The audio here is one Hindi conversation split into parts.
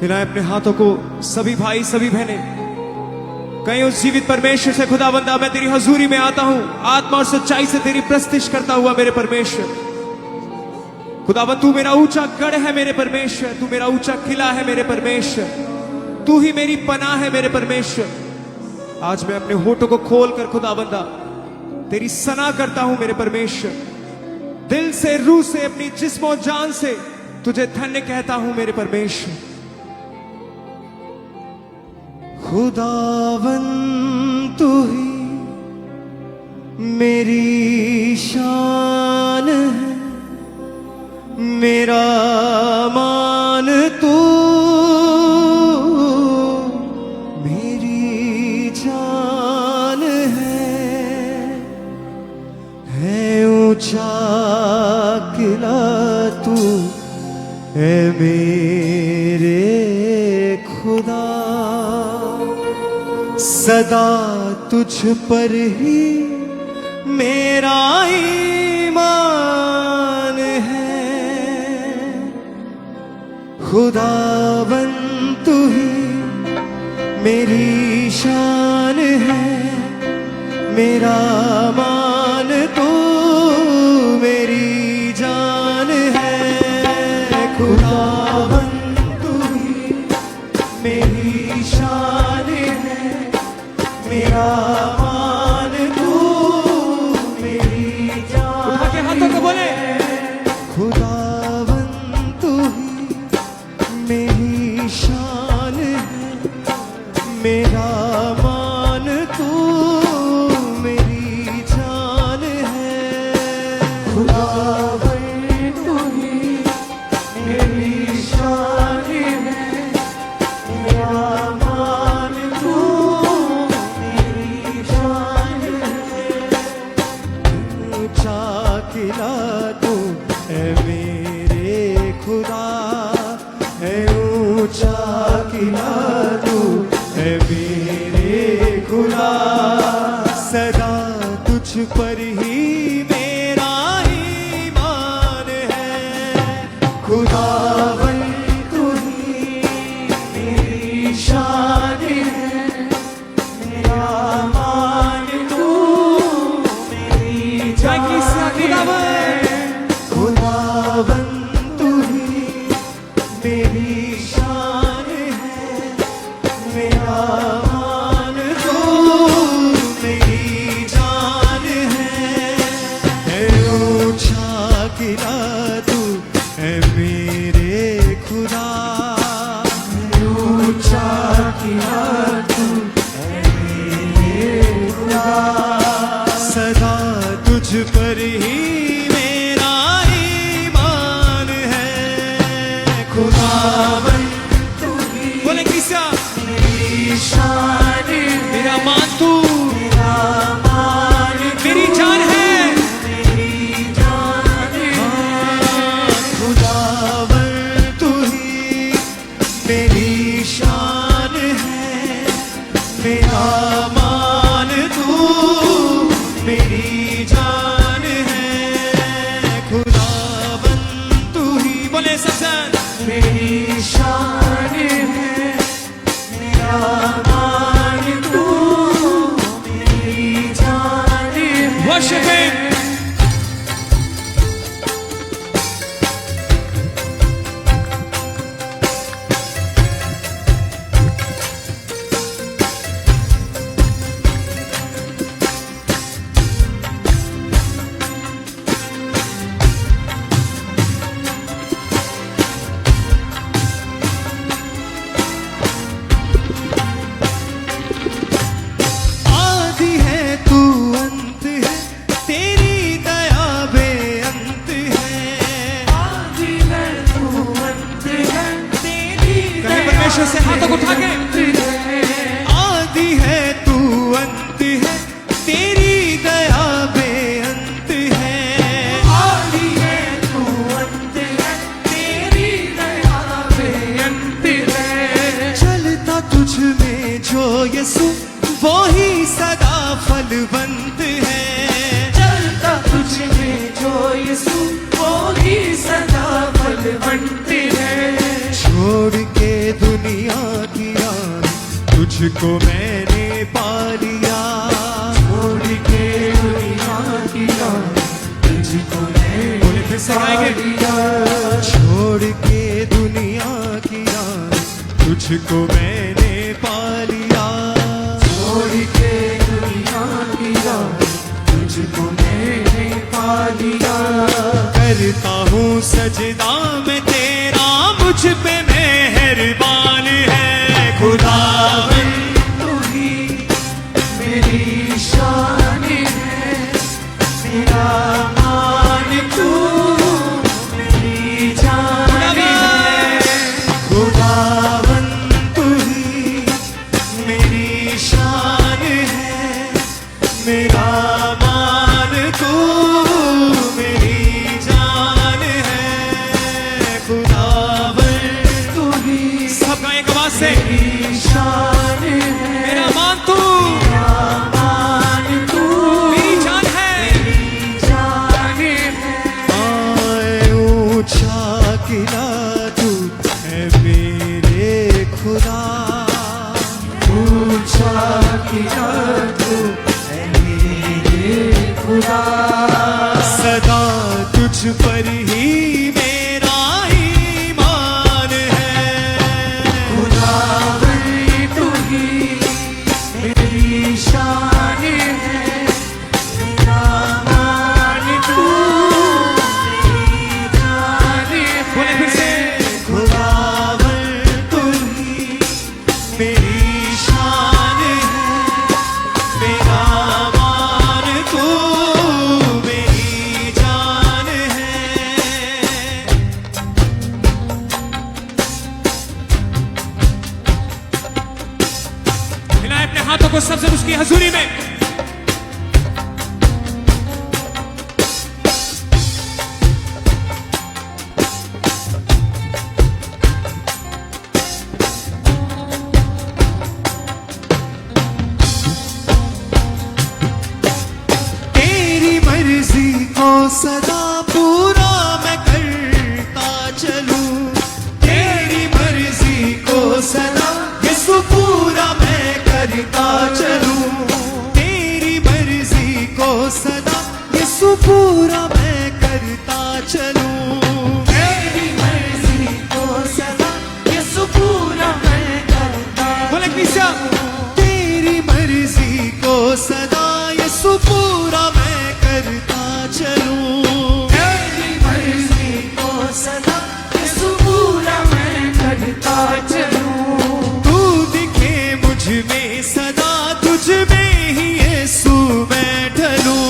हिलाए अपने हाथों को सभी भाई सभी बहनें। कहीं उस जीवित परमेश्वर से खुदावंदा मैं तेरी हजूरी में आता हूं, आत्मा और सच्चाई से तेरी प्रस्तिश करता हुआ मेरे परमेश्वर। खुदावंद तू मेरा ऊंचा गढ़ है मेरे परमेश्वर, तू मेरा ऊंचा किला है मेरे परमेश्वर, तू ही मेरी पनाह है मेरे परमेश्वर। आज मैं अपने होठों को खोल कर खुदावंदा तेरी सना करता हूं मेरे परमेश्वर। दिल से, रूह से, अपनी जिस्मो जान से तुझे धन्य कहता हूं मेरे परमेश्वर। खुदावंद तू ही मेरी शान है, मेरा मान तू मेरी जान है ऊंचा किला तू है मेरे खुदा। सदा तुझ पर ही मेरा ईमान है। खुदावंद तू ही मेरी शान है, मेरा मान तू मेरी जान है। खुदावंद तू ही मेरी शान है, मेरा मान तू मेरी जान। उठा के हाथों को बोले खुदावंद तू ही मेरी शान है, मेरा मान तू मेरी जान है। खुदावंद तू ही मेरी शान है, मेरा मान तू किला तू है मेरे खुदा, है ऊंचा किला तू है मेरे खुदा। सदा तुझ पर ही मेरा ईमान है। खुदावंद तू ही मेरी शान है, मेरा मान तू मेरी जान। खुदावंद तू ही मेरी शान है, मेरा मान तू मेरी जान है ऊंचा किला तू है मेरे खुदा, ऊंचा किला तू है मेरे खुदा। सदा तुझ पर ही खुदावंद तू ही बोले किसा मेरी शान, मेरा मान तू मेरा मान मेरी जान है, मेरी जान है। खुदावंद तू ही मेरी शान है, मेरा मान तू मेरी जान है। खुदावंद तू ही बोले सजन मेरी शान है, मेरा मान तू मेरी जान है। Worship him. से हाथों को उठा के आदि है तू अंत है, तेरी दया बेअंत है। आदि है तू अंत है, तेरी दया बेअंत है। चलता तुझ में जो यीशु वो ही सदा फलवंत है। चलता तुझ में जो यीशु वो ही सदा फलवंत है। छोड़ के तुझको मैंने पा लिया, छोड़ के दुनिया किया, तुझको बोले फिर से गाएंगे। छोड़ के दुनिया किया, तुझको मैंने पा लिया, छोड़ के दुनिया किया, तुझको मैंने पा लिया। करता हूँ सजदा मैं तेरा, मुझ पे मेहरबान है खुदावन। तू ही मेरी शान है, मेरा मान तू मेरी जान है। खुदावन तू ही मेरी शान है, मेरा मान तू मेरी जान है। खुदावन तू ही सब गाएं एक आवाज से, मेरी शान है, मेरा मान तू मेरा मान तू मेरी जान है। जान है। आए ऊंचा किला तू है मेरे खुदा, ऊंचा किया तू है मेरे खुदा। सदा तुझ पर ही मेरा ईमान है। खुदावन तू ही मेरी शान है, मेरा मान तू मेरी जान है। बोले फिर से, खुदावन तू ही मेरी शान है, मेरा मान तू मेरी जान है। हिलाए अपने हाथों को सबसे उसकी हजूरी में। तेरी मर्जी को सदा पूरा मैं करता चलूं, तेरी मर्जी को सदा यीशु पूरा मैं करता चलूं, तेरी मर्जी को सदा यीशु पूरा मैं करता चलूं। तेरी मर्जी को सदा यीशु पूरा मैं करता। बोले कृष्ण, तेरी मर्जी को सदा यीशु पूरा मैं करता चलूं। तेरी मर्जी को सदा यीशु पूरा मैं करता चलूं। तू दिखे मुझ में सदा, तुझ में ही यीशु मैं ढलूं।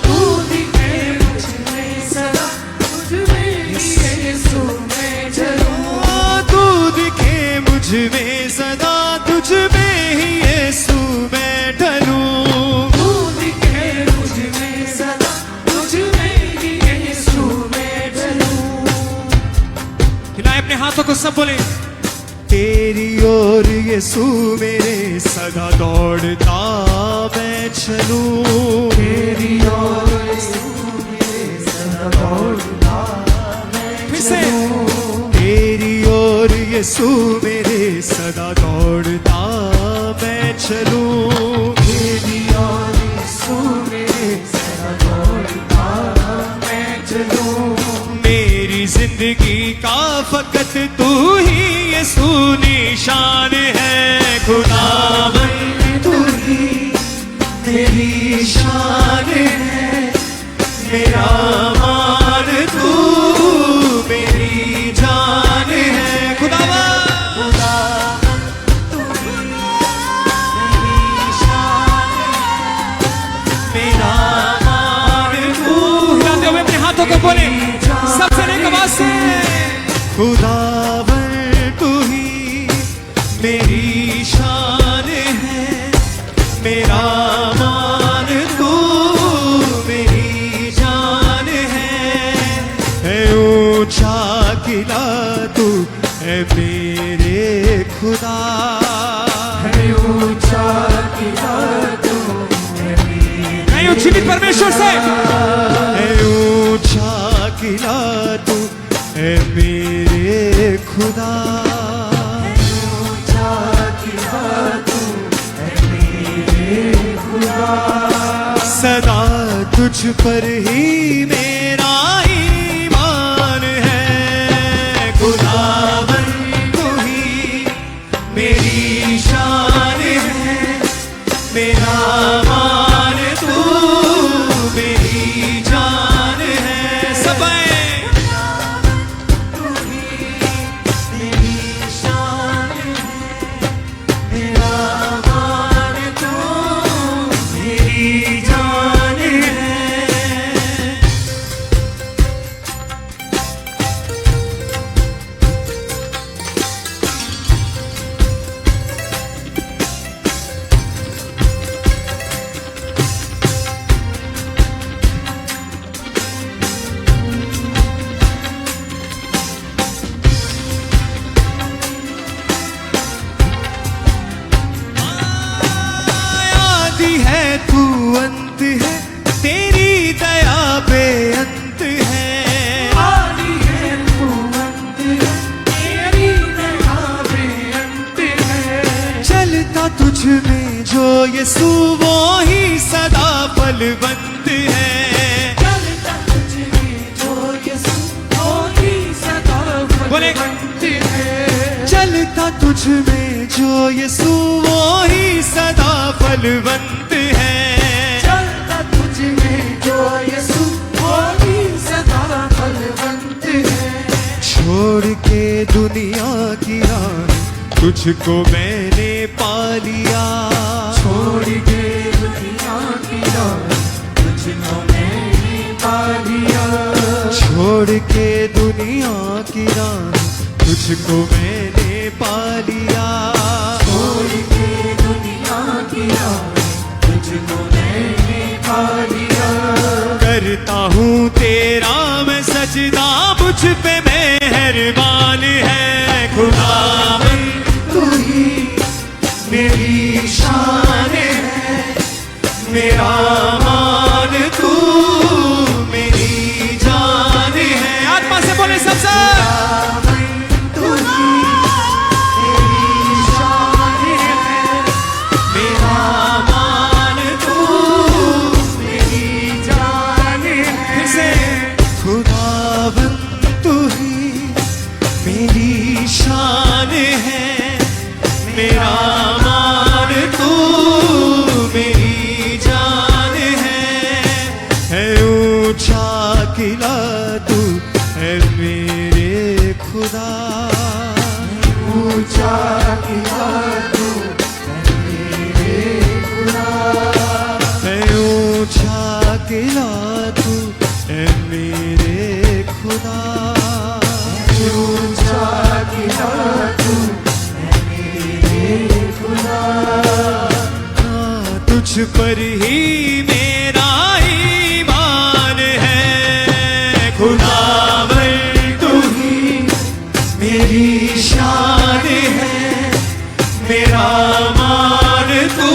तू दिखे मुझ में सदा, तुझ में ही यीशु मैं चलूं। तू दिखे मुझ में सदा, तुझ में ही यीशु मैं ढलूं। तू दिखे मुझ में सदा, तुझ में ही यीशु मैं चलूं। हिलाए अपने हाथों को, सब बोले। तेरी ओर यीशु मेरे सदा दौड़ता मैं चलूं। तेरी ओर यीशु मेरे सदा दौड़ता मैं फिर से, चलूं। तेरी ओर यीशु मेरे सदा दौड़ता मैं चलूं। तेरी ओर यीशु मेरे सदा दौड़ता मैं चलूं। मेरी जिंदगी का फकत तू ही यीशु निशान है। खुदावन तू ही मेरी शान है, मेरा मान तू मेरी जान है। खुदावन खुदावन तू ही मेरी शान है, मेरा मान तू। हिलाते हुए अपने हाथों को बोले सबसे नेक आवाज से, खुदावन तू ही मेरी शान है, मेरा मान तू मेरी जान है। ऊंचा किला तू है मेरे खुदा, है ऊंचा किला तू है मेरे जीवित परमेश्वर से, है ऊंचा किला तू है मेरे खुदा, ऊंचा किला तू सदा तुझ पर ही मेरा ईमान है। खुदावन तू ही मेरी शान है, मेरा मान तू मेरी जान है। सब तू ही मेरी शान है, मेरा मान तू मेरी जान है। आदि है तू अंत है, तेरी दया बेअंत है। आदि है तू अंत है, तेरी दया बेअंत है। चलता तुझ में जो यीशु वो ही सदा फलवंत है। चलता तुझ में जो यीशु वो ही सदा बोले। फलवंत है। चलता तुझ में जो यीशु वो ही सदा फलवंत है। चलता तुझ में जो यीशु वो ही सदा फलवंत है। छोड़ के दुनिया की राह तुझको मैंने पा लिया। छोड़ के दुनिया की राह तुझको मैंने पा लिया। छोड़ के दुनिया की राह तुझको मैंने पा लिया। छोड़ के दुनिया की राह तुझको मैंने पा लिया। करता हूँ तेरा मैं सजदा, मुझ पे मेहरबान है। खुदावन तू ही मेरी शान है, मेरा मान तू मेरी जान है। आत्मा से बोले सबसे। तू ही मेरी शान है, मेरा मान तू मेरी जान फिर से। है। खुदावन तू ही मेरी शान है, मेरा मान तू मेरी जान है ऊंचा किला तू है मेरे खुदा। ऊंचा किला तू मेरे खुदा। है ऊंचा किला तू है मेरे खुदा। ऊंचा किला तू मेरे खुदा। तुझ पर ही मेरा ईमान है। खुदावन तू ही मेरी शान है, मेरा मान तू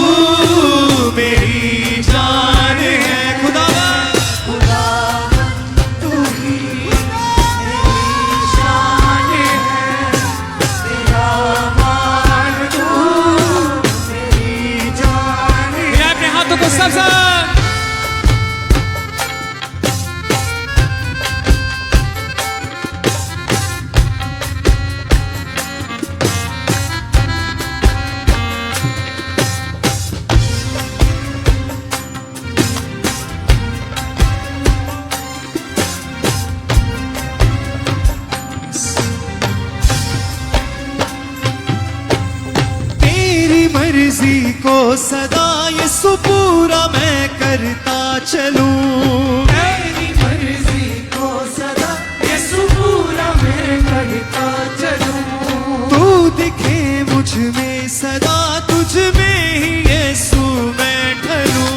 मेरी जान है। खुदावन तू ही मेरी शान है, तेरा मान तू मेरी जान है। मेरे अपने हाथों को सब मर्जी को सदा यीशु पूरा मैं करता चलूं। तेरी मर्जी को सदा यीशु पूरा मैं करता चलूं। तू दिखे मुझ में सदा, तुझ में ही यीशु मैं ढलूं।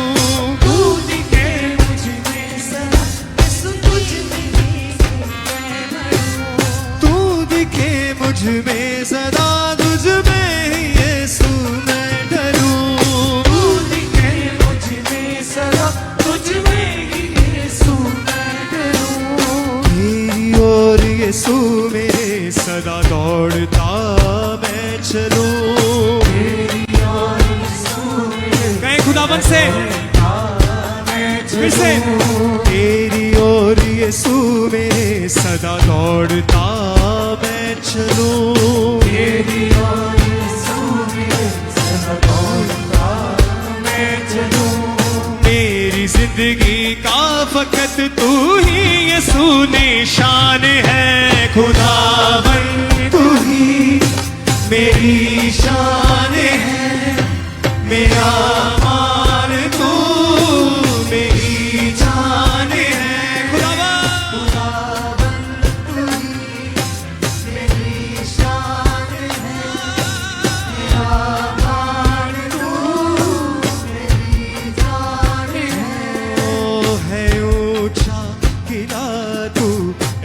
तू दिखे मुझ में सदा, यीशु तुझ में ही मैं ढलूं। तू दिखे मुझ में सदा, तुझ में ही यीशु मैं ढलूं। तू दिखे मुझ में सदा, तुझ में ही यीशु मैं ढलूं। तेरी ओर यीशु मेरे सदा दौड़ता मैं चलूं। तेरी ओर यीशु मेरे कहीं खुदावन से मैं फिर से तेरी ओर यीशु मेरे सदा दौड़ता मैं चलूं, तेरी ओर यीशु मेरे सदा दौड़ता मैं चलूं। मेरी जिंदगी का फकत तू ही यीशु निशान है, खुदावन तू ही मेरी शान है, मेरा मान तू मेरी जान है, खुदावन तू ही मेरी शान है, मेरा मान तू मेरी जान है। ओ है ऊंचा किला तू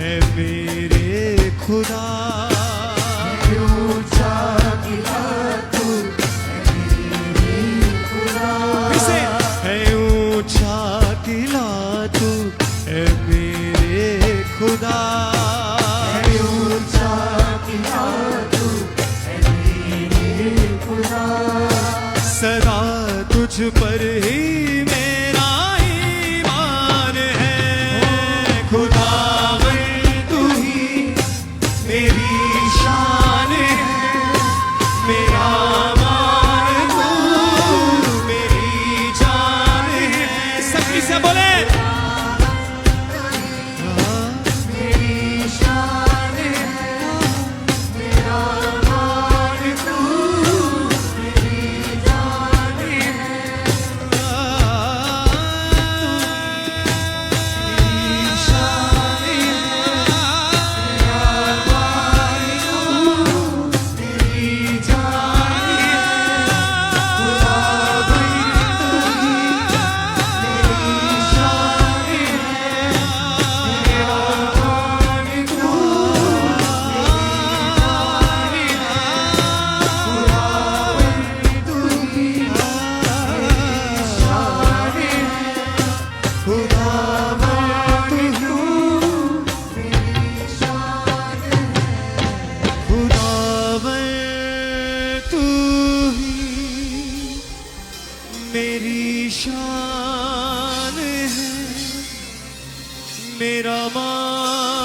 ऐ मेरे खुदा, ऊंचा किला तू मेरे खुदा। इसे है ऊंचा किला तू ऐ मेरे खुदा, ऊंचा किला तू मेरे खुदा। सदा तुझ पर ही मेरा ईमान है, खुदावन तू ही मेरी शान है, मेरा मान तू मेरी जान है। सखी से बोले मेरी शान है, मेरा मान तू मेरी जान है। मेरी शान है, मेरा मान तू मेरी जान है। खुदावन तू ही मेरी शान है, मेरा मान तू खुदावन तू ही मेरी शान है, मेरा मान